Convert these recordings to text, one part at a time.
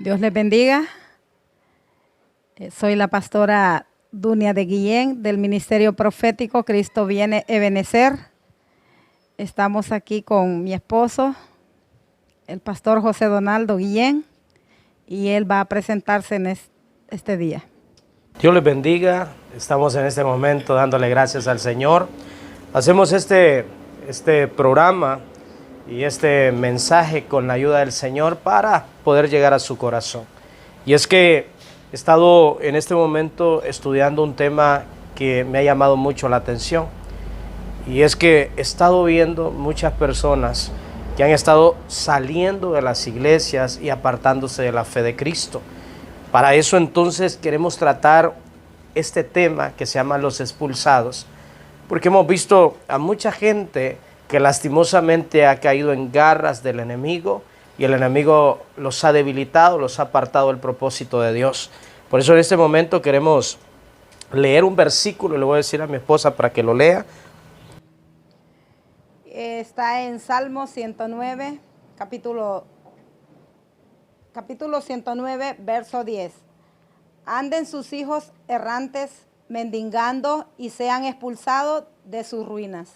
Dios les bendiga. Soy la pastora Dunia de Guillén del Ministerio Profético Cristo Viene Ebenecer. Estamos aquí con mi esposo, el pastor José Donaldo Guillén, y él va a presentarse en este día. Dios les bendiga. Estamos en este momento dándole gracias al Señor. Hacemos este programa y este mensaje con la ayuda del Señor para poder llegar a su corazón. Y es que he estado en este momento estudiando un tema que me ha llamado mucho la atención. Y es que he estado viendo muchas personas que han estado saliendo de las iglesias y apartándose de la fe de Cristo. Para eso entonces queremos tratar este tema que se llama los expulsados, porque hemos visto a mucha gente que lastimosamente ha caído en garras del enemigo y el enemigo los ha debilitado, los ha apartado del propósito de Dios. Por eso en este momento queremos leer un versículo, le voy a decir a mi esposa para que lo lea. Está en Salmo 109, capítulo 109, verso 10. Anden sus hijos errantes mendigando y sean expulsados de sus ruinas.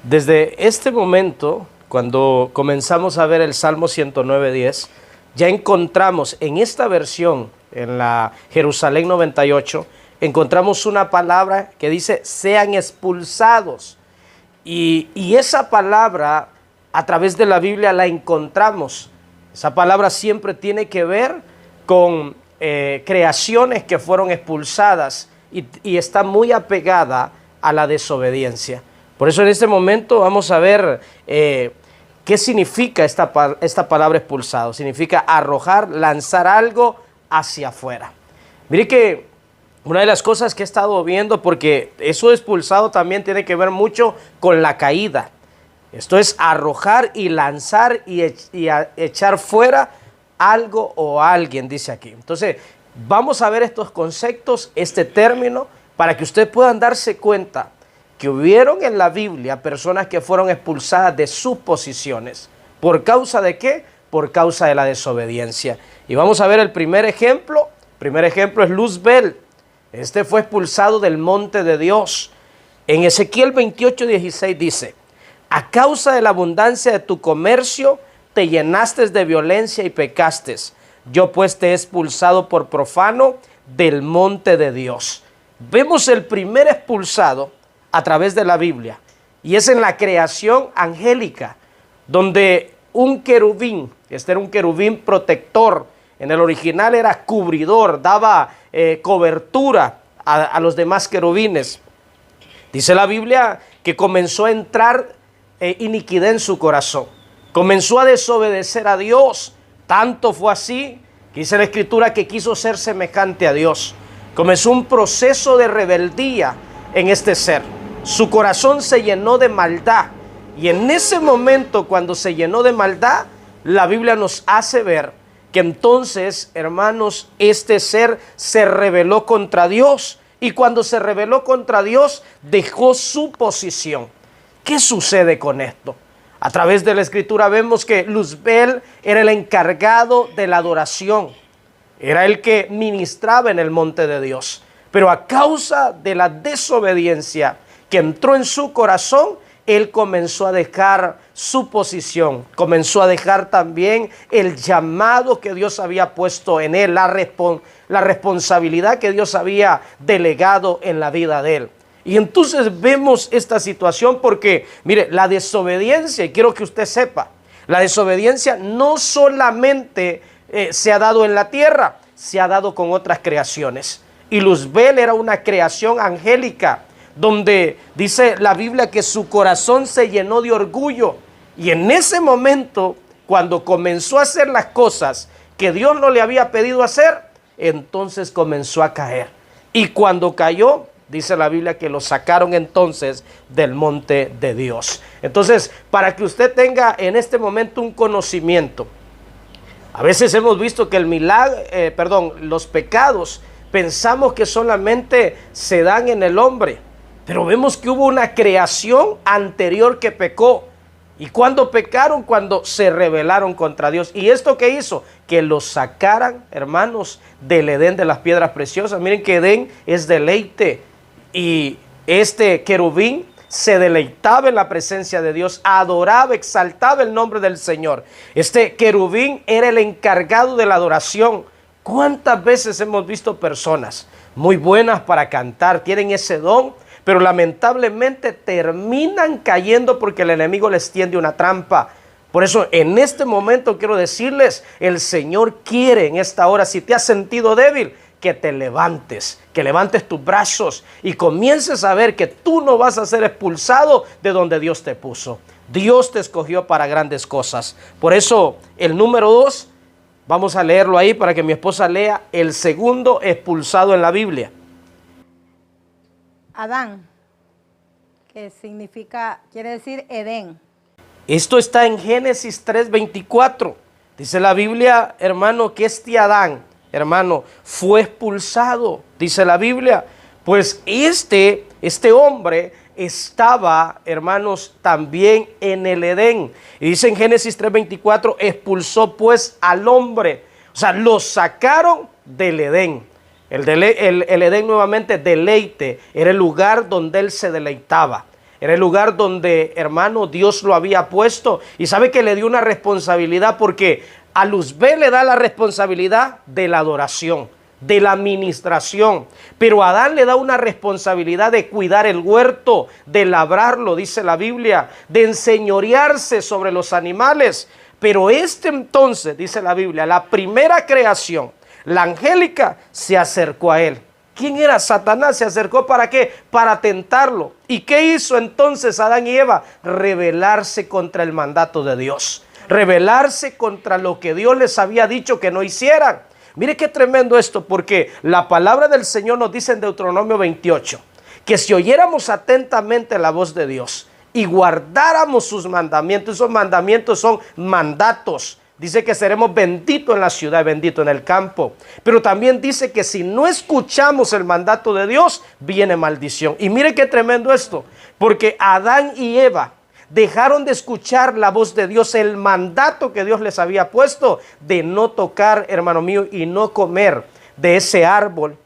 Desde este momento, cuando comenzamos a ver el Salmo 109:10, ya encontramos en esta versión, en la Jerusalén 98, encontramos una palabra que dice sean expulsados. Y esa palabra a través de la Biblia la encontramos. Esa palabra siempre tiene que ver con creaciones que fueron expulsadas y está muy apegada a la desobediencia. Por eso en este momento vamos a ver qué significa esta palabra expulsado. Significa arrojar, lanzar algo hacia afuera. Mire que una de las cosas que he estado viendo, porque eso expulsado también tiene que ver mucho con la caída. Esto es arrojar y lanzar y echar fuera algo o alguien, dice aquí. Entonces, vamos a ver estos conceptos, este término, para que ustedes puedan darse cuenta que hubieron en la Biblia personas que fueron expulsadas de sus posiciones. ¿Por causa de qué? Por causa de la desobediencia. Y vamos a ver el primer ejemplo. El primer ejemplo es Luzbel. Este fue expulsado del monte de Dios. En Ezequiel 28:16 dice: a causa de la abundancia de tu comercio, te llenaste de violencia y pecaste. Yo pues te he expulsado por profano del monte de Dios. Vemos el primer expulsado a través de la Biblia, y es en la creación angélica, donde un querubín, este era un querubín protector, en el original era cubridor, daba cobertura a los demás querubines. Dice la Biblia que comenzó a entrar iniquidad en su corazón, comenzó a desobedecer a Dios, tanto fue así que dice la Escritura que quiso ser semejante a Dios. Comenzó un proceso de rebeldía en este ser. Su corazón se llenó de maldad, y en ese momento, cuando se llenó de maldad, la Biblia nos hace ver que entonces, hermanos, este ser se rebeló contra Dios, y cuando se rebeló contra Dios, dejó su posición. ¿Qué sucede con esto? A través de la Escritura vemos que Luzbel era el encargado de la adoración, era el que ministraba en el monte de Dios, pero a causa de la desobediencia que entró en su corazón, él comenzó a dejar su posición, comenzó a dejar también el llamado que Dios había puesto en él, la responsabilidad que Dios había delegado en la vida de él. Y entonces vemos esta situación porque, mire, la desobediencia, y quiero que usted sepa, la desobediencia no solamente se ha dado en la tierra, se ha dado con otras creaciones. Y Luzbel era una creación angélica, donde dice la Biblia que su corazón se llenó de orgullo. Y en ese momento, cuando comenzó a hacer las cosas que Dios no le había pedido hacer, entonces comenzó a caer. Y cuando cayó, dice la Biblia que lo sacaron entonces del monte de Dios. Entonces, para que usted tenga en este momento un conocimiento, a veces hemos visto que los pecados pensamos que solamente se dan en el hombre, pero vemos que hubo una creación anterior que pecó. ¿Y cuándo pecaron? Cuando se rebelaron contra Dios. ¿Y esto qué hizo? Que los sacaran, hermanos, del Edén de las piedras preciosas. Miren que Edén es deleite. Y este querubín se deleitaba en la presencia de Dios, adoraba, exaltaba el nombre del Señor. Este querubín era el encargado de la adoración. ¿Cuántas veces hemos visto personas muy buenas para cantar, tienen ese don, pero lamentablemente terminan cayendo porque el enemigo les tiende una trampa? Por eso en este momento quiero decirles, el Señor quiere en esta hora, si te has sentido débil, que te levantes, que levantes tus brazos y comiences a ver que tú no vas a ser expulsado de donde Dios te puso. Dios te escogió para grandes cosas. Por eso el número 2, vamos a leerlo ahí para que mi esposa lea el segundo expulsado en la Biblia. Adán, que significa, quiere decir Edén. Esto está en Génesis 3:24. Dice la Biblia, hermano, que este Adán, hermano, fue expulsado. Dice la Biblia, pues este hombre estaba, hermanos, también en el Edén. Y dice en Génesis 3:24, expulsó pues al hombre. O sea, lo sacaron del Edén. El Edén nuevamente, deleite, era el lugar donde él se deleitaba. Era el lugar donde, hermano, Dios lo había puesto. Y sabe que le dio una responsabilidad, porque a Luzbel le da la responsabilidad de la adoración, de la administración. Pero a Adán le da una responsabilidad de cuidar el huerto, de labrarlo, dice la Biblia, de enseñorearse sobre los animales. Pero entonces, dice la Biblia, la primera creación, la angélica, se acercó a él. ¿Quién era? Satanás. ¿Se acercó para qué? Para tentarlo. ¿Y qué hizo entonces Adán y Eva? Rebelarse contra el mandato de Dios. Rebelarse contra lo que Dios les había dicho que no hicieran. Mire qué tremendo esto, porque la palabra del Señor nos dice en Deuteronomio 28, que si oyéramos atentamente la voz de Dios y guardáramos sus mandamientos, esos mandamientos son mandatos. Dice que seremos benditos en la ciudad y benditos en el campo. Pero también dice que si no escuchamos el mandato de Dios, viene maldición. Y mire qué tremendo esto, porque Adán y Eva dejaron de escuchar la voz de Dios, el mandato que Dios les había puesto de no tocar, hermano mío, y no comer de ese árbol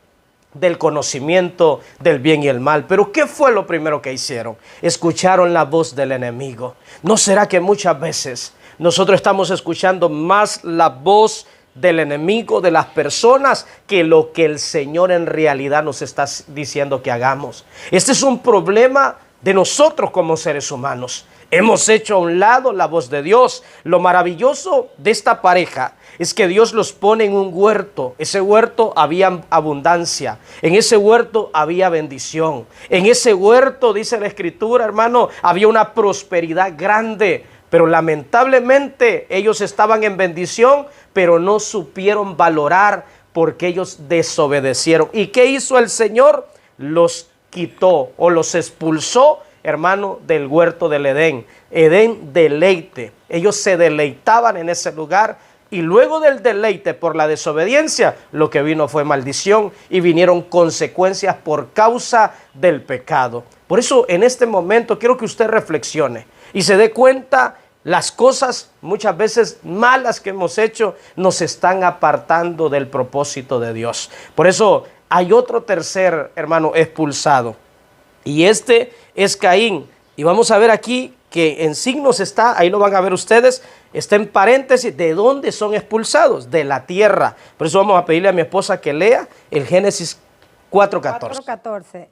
del conocimiento del bien y el mal. Pero ¿qué fue lo primero que hicieron? Escucharon la voz del enemigo. ¿No será que muchas veces nosotros estamos escuchando más la voz del enemigo, de las personas, que lo que el Señor en realidad nos está diciendo que hagamos? Este es un problema de nosotros como seres humanos. Hemos hecho a un lado la voz de Dios. Lo maravilloso de esta pareja es que Dios los pone en un huerto. Ese huerto había abundancia. En ese huerto había bendición. En ese huerto, dice la Escritura, hermano, había una prosperidad grande. Pero lamentablemente ellos estaban en bendición, pero no supieron valorar porque ellos desobedecieron. ¿Y qué hizo el Señor? Los quitó o los expulsó, hermano, del huerto del Edén. Edén, deleite. Ellos se deleitaban en ese lugar, y luego del deleite por la desobediencia, lo que vino fue maldición y vinieron consecuencias por causa del pecado. Por eso en este momento quiero que usted reflexione y se dé cuenta, las cosas muchas veces malas que hemos hecho nos están apartando del propósito de Dios. Por eso hay otro tercer, hermano, expulsado, y este es Caín. Y vamos a ver aquí que en signos está, ahí lo van a ver ustedes, está en paréntesis, ¿de dónde son expulsados? De la tierra. Por eso vamos a pedirle a mi esposa que lea el Génesis 4:14. 4:14.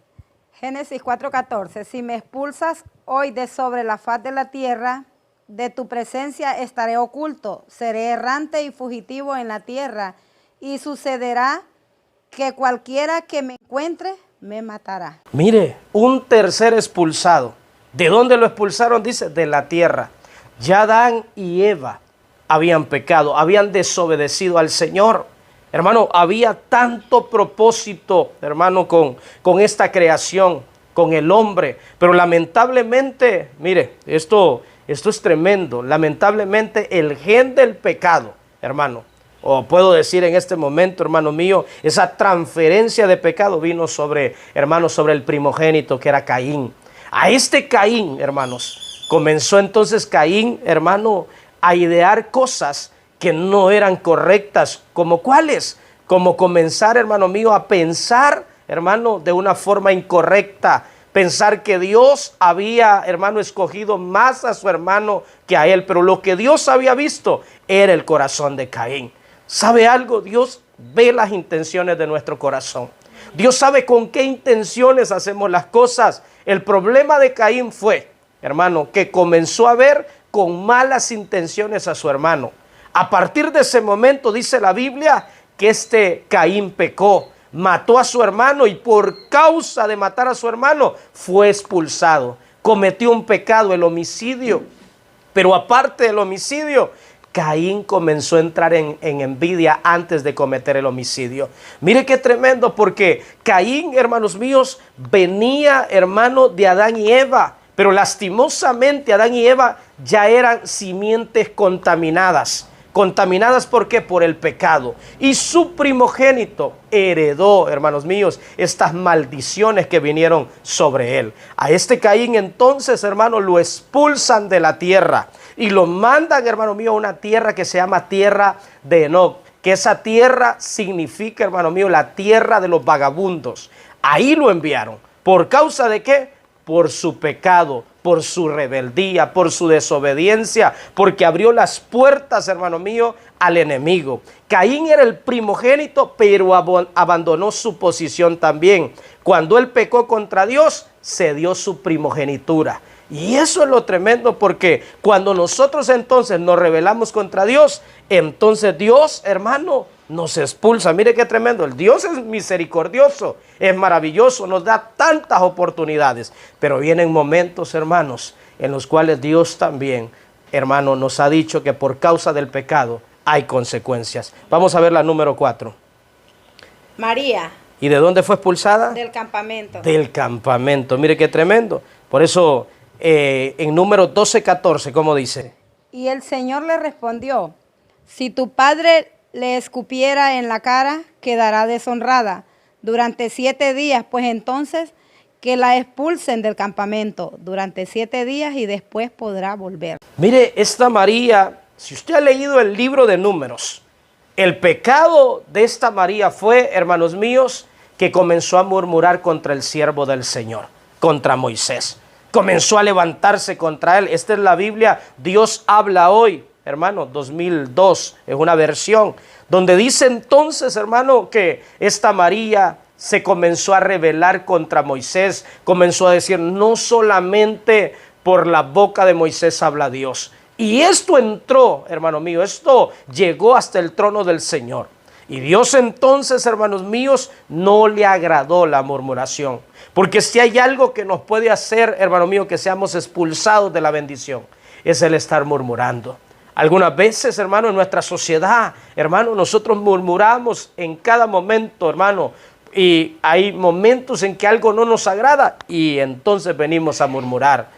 Génesis 4:14. Si me expulsas hoy de sobre la faz de la tierra, de tu presencia estaré oculto, seré errante y fugitivo en la tierra, y sucederá que cualquiera que me encuentre me matará. Mire, un tercer expulsado. ¿De dónde lo expulsaron? Dice, de la tierra. Ya Adán y Eva habían pecado, habían desobedecido al Señor. Hermano, había tanto propósito, hermano, con esta creación, con el hombre. Pero lamentablemente, mire, esto es tremendo. Lamentablemente el gen del pecado, hermano, o puedo decir en este momento, hermano mío, esa transferencia de pecado vino sobre, hermano, sobre el primogénito que era Caín. A este Caín, hermanos, Comenzó entonces Caín, hermano, a idear cosas que no eran correctas. ¿Como cuáles? Como comenzar, hermano mío, a pensar, hermano, de una forma incorrecta. Pensar que Dios había, hermano, escogido más a su hermano que a él. Pero lo que Dios había visto era el corazón de Caín. ¿Sabe algo? Dios ve las intenciones de nuestro corazón. Dios sabe con qué intenciones hacemos las cosas. El problema de Caín fue, hermano, que comenzó a ver con malas intenciones a su hermano. A partir de ese momento dice la Biblia que este Caín pecó, mató a su hermano y por causa de matar a su hermano fue expulsado. Cometió un pecado, el homicidio. Pero aparte del homicidio, Caín comenzó a entrar en envidia antes de cometer el homicidio. Mire qué tremendo, porque Caín, hermanos míos, venía, hermano, de Adán y Eva. Pero lastimosamente Adán y Eva ya eran simientes contaminadas. Contaminadas, ¿por qué? Por el pecado. Y su primogénito heredó, hermanos míos, estas maldiciones que vinieron sobre él. A este Caín entonces, hermano, lo expulsan de la tierra y lo mandan, hermano mío, a una tierra que se llama tierra de Enoc. Que esa tierra significa, hermano mío, la tierra de los vagabundos. Ahí lo enviaron. ¿Por causa de qué? Por su pecado, por su rebeldía, por su desobediencia, porque abrió las puertas, hermano mío, al enemigo. Caín era el primogénito, pero abandonó su posición también. Cuando él pecó contra Dios, cedió su primogenitura. Y eso es lo tremendo, porque cuando nosotros entonces nos rebelamos contra Dios, entonces Dios, hermano, nos expulsa. Mire qué tremendo. El Dios es misericordioso, es maravilloso, nos da tantas oportunidades. Pero vienen momentos, hermanos, en los cuales Dios también, hermano, nos ha dicho que por causa del pecado hay consecuencias. Vamos a ver la número 4. María. ¿Y de dónde fue expulsada? Del campamento. Del campamento. Mire qué tremendo. Por eso, en número 12:14, ¿cómo dice? Y el Señor le respondió: si tu padre le escupiera en la cara, quedará deshonrada durante 7 días, pues entonces que la expulsen del campamento durante 7 días y después podrá volver. Mire, esta María, si usted ha leído el libro de Números, el pecado de esta María fue, hermanos míos, que comenzó a murmurar contra el siervo del Señor, contra Moisés. Comenzó a levantarse contra él. Esta es la Biblia, Dios habla hoy, hermano, 2002, es una versión, donde dice entonces, hermano, que esta María se comenzó a rebelar contra Moisés, comenzó a decir, no solamente por la boca de Moisés habla Dios. Y esto entró, hermano mío, esto llegó hasta el trono del Señor. Y Dios entonces, hermanos míos, no le agradó la murmuración. Porque si hay algo que nos puede hacer, hermano mío, que seamos expulsados de la bendición, es el estar murmurando. Algunas veces, hermano, en nuestra sociedad, hermano, nosotros murmuramos en cada momento, hermano, y hay momentos en que algo no nos agrada y entonces venimos a murmurar.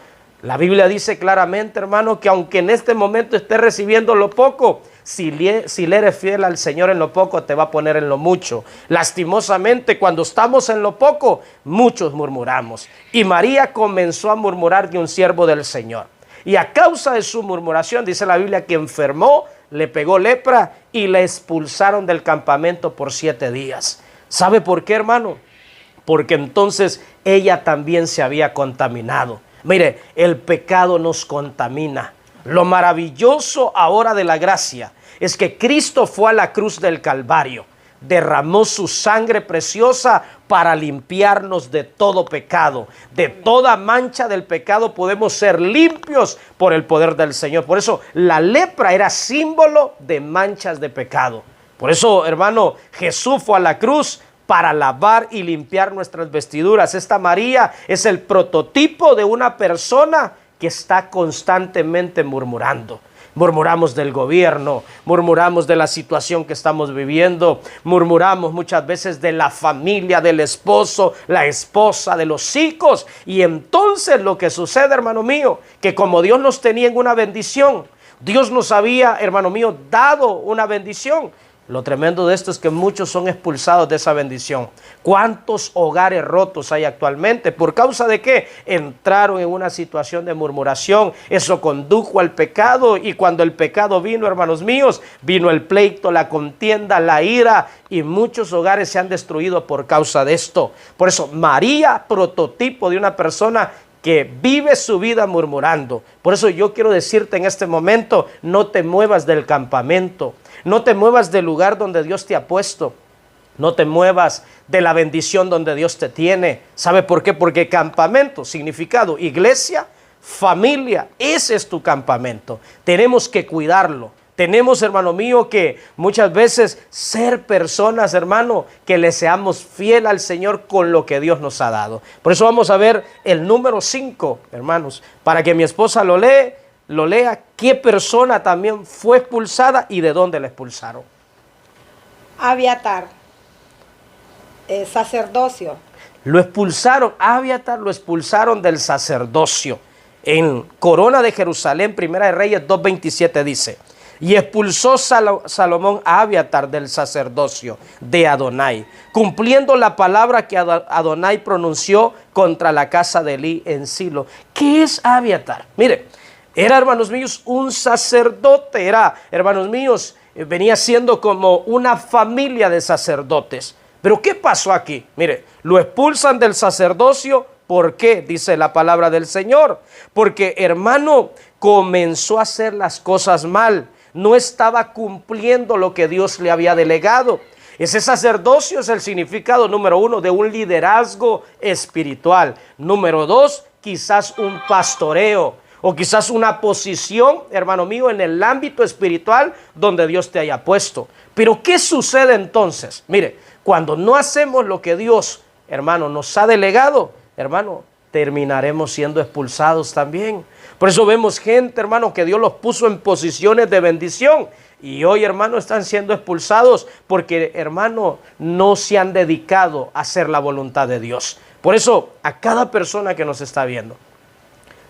La Biblia dice claramente, hermano, que aunque en este momento estés recibiendo lo poco, si le eres fiel al Señor en lo poco, te va a poner en lo mucho. Lastimosamente, cuando estamos en lo poco, muchos murmuramos. Y María comenzó a murmurar de un siervo del Señor. Y a causa de su murmuración, dice la Biblia, que enfermó, le pegó lepra y la expulsaron del campamento por 7 días. ¿Sabe por qué, hermano? Porque entonces ella también se había contaminado. Mire, el pecado nos contamina. Lo maravilloso ahora de la gracia es que Cristo fue a la cruz del Calvario, derramó su sangre preciosa para limpiarnos de todo pecado, de toda mancha del pecado. Podemos ser limpios por el poder del Señor. Por eso la lepra era símbolo de manchas de pecado. Por eso, hermano, Jesús fue a la cruz para lavar y limpiar nuestras vestiduras. Esta María es el prototipo de una persona que está constantemente murmurando. Murmuramos del gobierno, murmuramos de la situación que estamos viviendo, murmuramos muchas veces de la familia, del esposo, la esposa, de los hijos. Y entonces lo que sucede, hermano mío, que como Dios nos tenía en una bendición, Dios nos había, hermano mío, dado una bendición. Lo tremendo de esto es que muchos son expulsados de esa bendición. ¿Cuántos hogares rotos hay actualmente? ¿Por causa de qué? Entraron en una situación de murmuración. Eso condujo al pecado, y cuando el pecado vino, hermanos míos, vino el pleito, la contienda, la ira, y muchos hogares se han destruido por causa de esto. Por eso María, prototipo de una persona que vive su vida murmurando. Por eso yo quiero decirte en este momento, no te muevas del campamento, no te muevas del lugar donde Dios te ha puesto, no te muevas de la bendición donde Dios te tiene. ¿Sabe por qué? Porque campamento, significado, iglesia, familia, ese es tu campamento. Tenemos que cuidarlo. Tenemos, hermano mío, que muchas veces ser personas, hermano, que le seamos fiel al Señor con lo que Dios nos ha dado. Por eso vamos a ver el número 5, hermanos, para que mi esposa lo lea, qué persona también fue expulsada y de dónde la expulsaron. Abiatar, sacerdocio. Lo expulsaron, Abiatar lo expulsaron del sacerdocio. En Corona de Jerusalén, Primera de Reyes 2:27 dice: y expulsó Salomón a Abiatar del sacerdocio de Adonai, cumpliendo la palabra que Adonai pronunció contra la casa de Elí en Silo. ¿Qué es Abiatar? Mire, era, hermanos míos, un sacerdote. Era, hermanos míos, venía siendo como una familia de sacerdotes. Pero ¿qué pasó aquí? Mire, lo expulsan del sacerdocio. ¿Por qué? Dice la palabra del Señor. Porque, hermano, comenzó a hacer las cosas mal. No estaba cumpliendo lo que Dios le había delegado. Ese sacerdocio es el significado número 1 de un liderazgo espiritual. Número 2, quizás un pastoreo o quizás una posición, hermano mío, en el ámbito espiritual donde Dios te haya puesto. Pero ¿qué sucede entonces? Mire, cuando no hacemos lo que Dios, hermano, nos ha delegado, hermano, terminaremos siendo expulsados también. Por eso vemos gente, hermano, que Dios los puso en posiciones de bendición y hoy, hermano, están siendo expulsados porque, hermano, no se han dedicado a hacer la voluntad de Dios. Por eso, a cada persona que nos está viendo,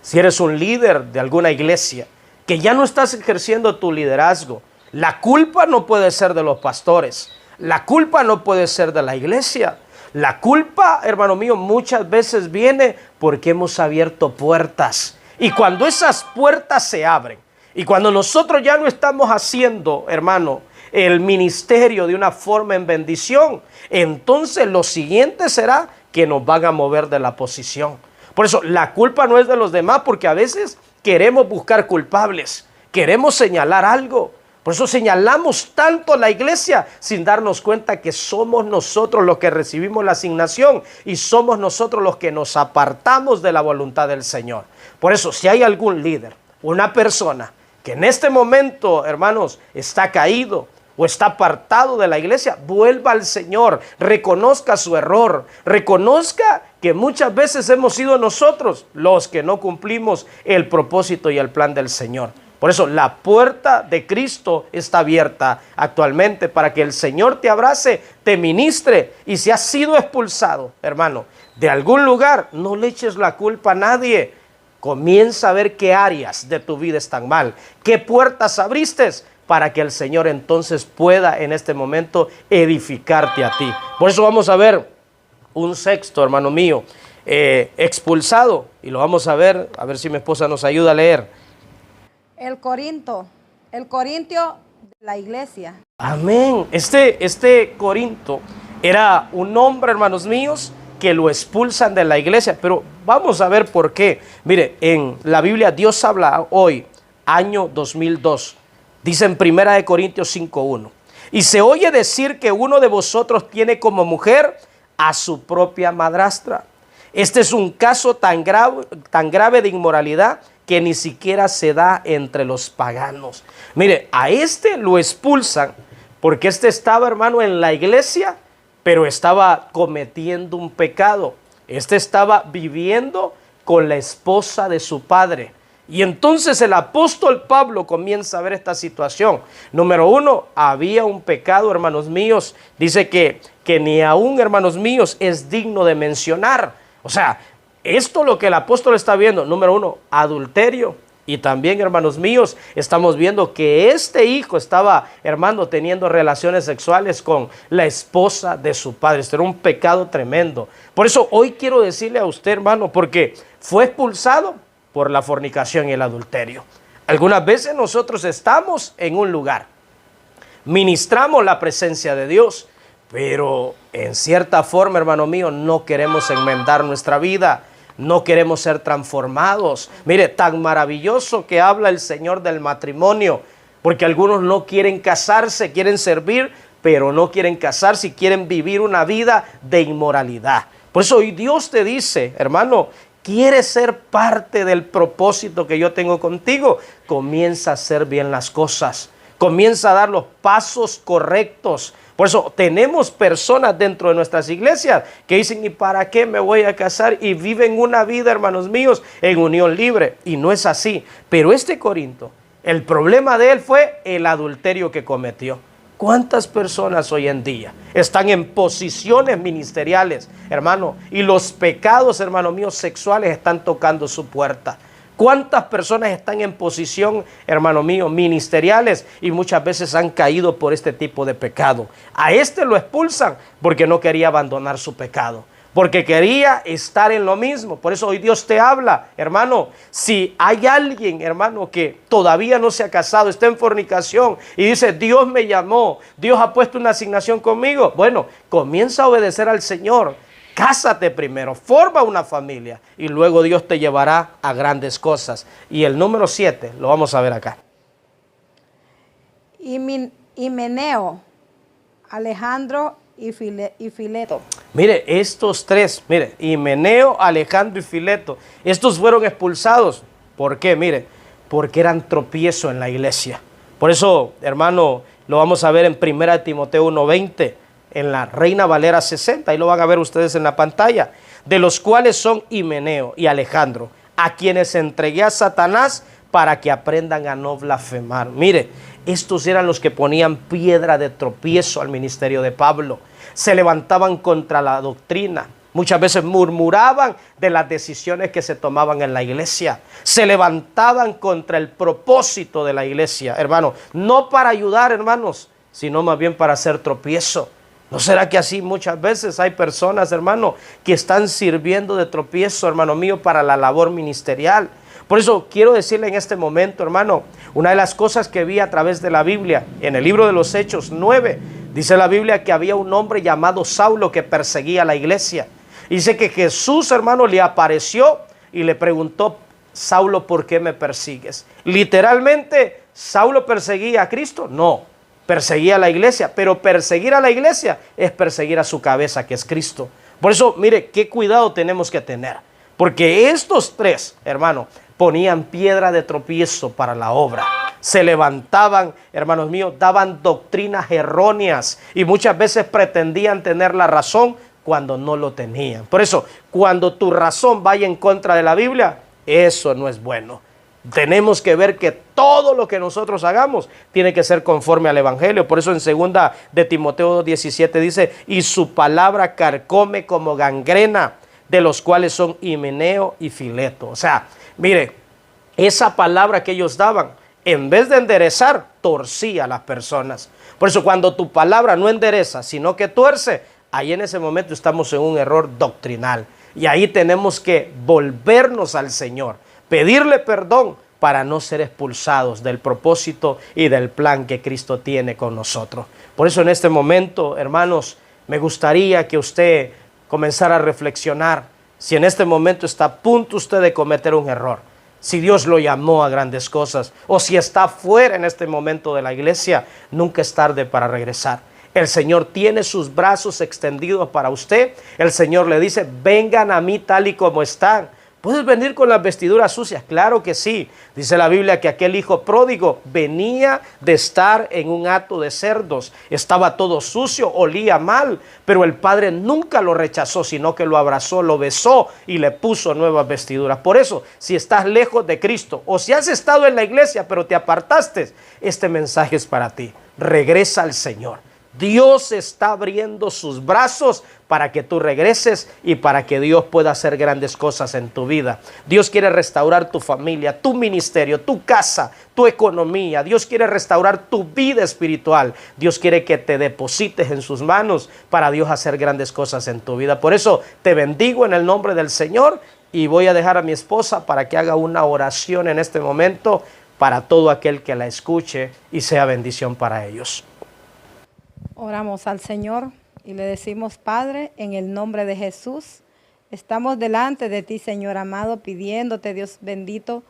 si eres un líder de alguna iglesia, que ya no estás ejerciendo tu liderazgo, la culpa no puede ser de los pastores, la culpa no puede ser de la iglesia. La culpa, hermano mío, muchas veces viene porque hemos abierto puertas. Y cuando esas puertas se abren, y cuando nosotros ya no estamos haciendo, hermano, el ministerio de una forma en bendición, entonces lo siguiente será que nos van a mover de la posición. Por eso, la culpa no es de los demás, porque a veces queremos buscar culpables, queremos señalar algo. Por eso señalamos tanto a la iglesia sin darnos cuenta que somos nosotros los que recibimos la asignación y somos nosotros los que nos apartamos de la voluntad del Señor. Por eso, si hay algún líder, una persona que en este momento, hermanos, está caído o está apartado de la iglesia, vuelva al Señor, reconozca su error, reconozca que muchas veces hemos sido nosotros los que no cumplimos el propósito y el plan del Señor. Por eso la puerta de Cristo está abierta actualmente para que el Señor te abrace, te ministre. Y si has sido expulsado, hermano, de algún lugar, no le eches la culpa a nadie. Comienza a ver qué áreas de tu vida están mal, qué puertas abriste para que el Señor entonces pueda en este momento edificarte a ti. Por eso vamos a ver un sexto, hermano mío, expulsado. Y lo vamos a ver si mi esposa nos ayuda a leer. El corintio de la iglesia. Amén. Este Corinto era un hombre, hermanos míos, que lo expulsan de la iglesia. Pero vamos a ver por qué. Mire, en la Biblia Dios habla hoy, año 2002. Dice en 1 Corintios 5:1. Y se oye decir que uno de vosotros tiene como mujer a su propia madrastra. Este es un caso tan grave de inmoralidad que ni siquiera se da entre los paganos. Mire, a este lo expulsan porque este estaba, hermano, en la iglesia, pero estaba cometiendo un pecado. Este estaba viviendo con la esposa de su padre. Y entonces el apóstol Pablo comienza a ver esta situación. Número 1, había un pecado, hermanos míos. Dice que ni aún, hermanos míos, es digno de mencionar. O sea, esto lo que el apóstol está viendo, número 1, adulterio. Y también, hermanos míos, estamos viendo que este hijo estaba, hermano, teniendo relaciones sexuales con la esposa de su padre. Esto era un pecado tremendo. Por eso hoy quiero decirle a usted, hermano, porque fue expulsado por la fornicación y el adulterio. Algunas veces nosotros estamos en un lugar, ministramos la presencia de Dios, pero en cierta forma, hermano mío, no queremos enmendar nuestra vida. No queremos ser transformados. Mire, tan maravilloso que habla el Señor del matrimonio, porque algunos no quieren casarse, quieren servir, pero no quieren casarse y quieren vivir una vida de inmoralidad. Por eso hoy Dios te dice, hermano, ¿quieres ser parte del propósito que yo tengo contigo? Comienza a hacer bien las cosas. Comienza a dar los pasos correctos. Por eso tenemos personas dentro de nuestras iglesias que dicen, ¿y para qué me voy a casar? Y viven una vida, hermanos míos, en unión libre. Y no es así. Pero este Corinto, el problema de él fue el adulterio que cometió. ¿Cuántas personas hoy en día están en posiciones ministeriales, hermano? Y los pecados, hermano mío, sexuales están tocando su puerta. ¿Cuántas personas están en posición, hermano mío, ministeriales y muchas veces han caído por este tipo de pecado? A este lo expulsan porque no quería abandonar su pecado, porque quería estar en lo mismo. Por eso hoy Dios te habla, hermano, si hay alguien, hermano, que todavía no se ha casado, está en fornicación y dice, Dios me llamó, Dios ha puesto una asignación conmigo. Bueno, comienza a obedecer al Señor. Cásate primero, forma una familia y luego Dios te llevará a grandes cosas. Y el número 7 lo vamos a ver acá. Himeneo, Alejandro y Fileto. Mire, estos tres, mire, Himeneo, Alejandro y Fileto, estos fueron expulsados. ¿Por qué? Mire, porque eran tropiezo en la iglesia. Por eso, hermano, lo vamos a ver en 1 Timoteo 1:20. En la Reina Valera 60, ahí lo van a ver ustedes en la pantalla, de los cuales son Himeneo y Alejandro, a quienes entregué a Satanás para que aprendan a no blasfemar. Mire, estos eran los que ponían piedra de tropiezo al ministerio de Pablo, se levantaban contra la doctrina, muchas veces murmuraban de las decisiones que se tomaban en la iglesia, se levantaban contra el propósito de la iglesia, hermano, no para ayudar, hermanos, sino más bien para hacer tropiezo. ¿No será que así muchas veces hay personas, hermano, que están sirviendo de tropiezo, hermano mío, para la labor ministerial? Por eso quiero decirle en este momento, hermano, una de las cosas que vi a través de la Biblia, en el libro de los Hechos 9, dice la Biblia que había un hombre llamado Saulo que perseguía a la iglesia. Dice que Jesús, hermano, le apareció y le preguntó, Saulo, ¿por qué me persigues? Literalmente, ¿Saulo perseguía a Cristo? No. Perseguía a la iglesia, pero perseguir a la iglesia es perseguir a su cabeza, que es Cristo. Por eso, mire, qué cuidado tenemos que tener, porque estos tres, hermano, ponían piedra de tropiezo para la obra. Se levantaban, hermanos míos, daban doctrinas erróneas y muchas veces pretendían tener la razón cuando no lo tenían. Por eso, cuando tu razón vaya en contra de la Biblia, eso no es bueno. Tenemos que ver que todo lo que nosotros hagamos tiene que ser conforme al Evangelio. Por eso en 2 de Timoteo 2:17 dice, y su palabra carcome como gangrena, de los cuales son Himeneo y Fileto. O sea, mire, esa palabra que ellos daban, en vez de enderezar, torcía a las personas. Por eso cuando tu palabra no endereza, sino que tuerce, ahí en ese momento estamos en un error doctrinal. Y ahí tenemos que volvernos al Señor, pedirle perdón para no ser expulsados del propósito y del plan que Cristo tiene con nosotros. Por eso en este momento, hermanos, me gustaría que usted comenzara a reflexionar si en este momento está a punto usted de cometer un error, si Dios lo llamó a grandes cosas o si está fuera en este momento de la iglesia, nunca es tarde para regresar. El Señor tiene sus brazos extendidos para usted. El Señor le dice, vengan a mí tal y como están. ¿Puedes venir con las vestiduras sucias? Claro que sí. Dice la Biblia que aquel hijo pródigo venía de estar en un hato de cerdos. Estaba todo sucio, olía mal, pero el padre nunca lo rechazó, sino que lo abrazó, lo besó y le puso nuevas vestiduras. Por eso, si estás lejos de Cristo o si has estado en la iglesia pero te apartaste, este mensaje es para ti. Regresa al Señor. Dios está abriendo sus brazos para que tú regreses y para que Dios pueda hacer grandes cosas en tu vida. Dios quiere restaurar tu familia, tu ministerio, tu casa, tu economía. Dios quiere restaurar tu vida espiritual. Dios quiere que te deposites en sus manos para Dios hacer grandes cosas en tu vida. Por eso te bendigo en el nombre del Señor y voy a dejar a mi esposa para que haga una oración en este momento para todo aquel que la escuche y sea bendición para ellos. Oramos al Señor y le decimos, Padre, en el nombre de Jesús, estamos delante de ti, Señor amado, pidiéndote, Dios bendito,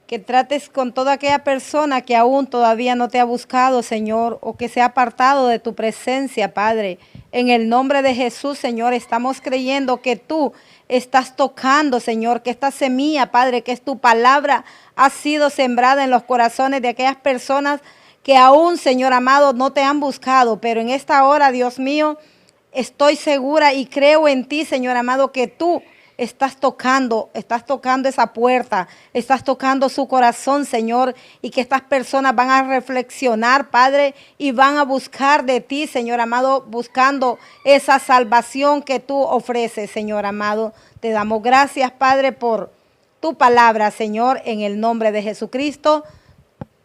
que trates con toda aquella persona que aún todavía no te ha buscado, Señor, o que se ha apartado de tu presencia, Padre. En el nombre de Jesús, Señor, estamos creyendo que tú estás tocando, Señor, que esta semilla, Padre, que es tu palabra, ha sido sembrada en los corazones de aquellas personas que aún, Señor amado, no te han buscado, pero en esta hora, Dios mío, estoy segura y creo en ti, Señor amado, que tú estás tocando esa puerta, estás tocando su corazón, Señor, y que estas personas van a reflexionar, Padre, y van a buscar de ti, Señor amado, buscando esa salvación que tú ofreces, Señor amado. Te damos gracias, Padre, por tu palabra, Señor, en el nombre de Jesucristo.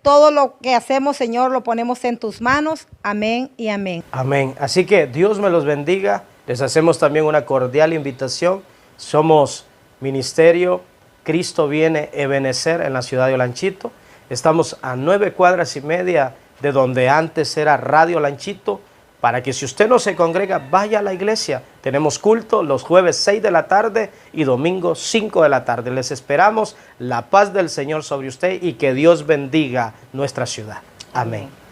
Todo lo que hacemos, Señor, lo ponemos en tus manos. Amén y amén. Amén. Así que Dios me los bendiga. Les hacemos también una cordial invitación. Somos Ministerio Cristo Viene Ebenecer en la ciudad de Olanchito. Estamos a 9 cuadras y media de donde antes era Radio Olanchito. Para que si usted no se congrega, vaya a la iglesia. Tenemos culto los jueves 6 de la tarde y domingo 5 de la tarde. Les esperamos. La paz del Señor sobre usted y que Dios bendiga nuestra ciudad. Amén.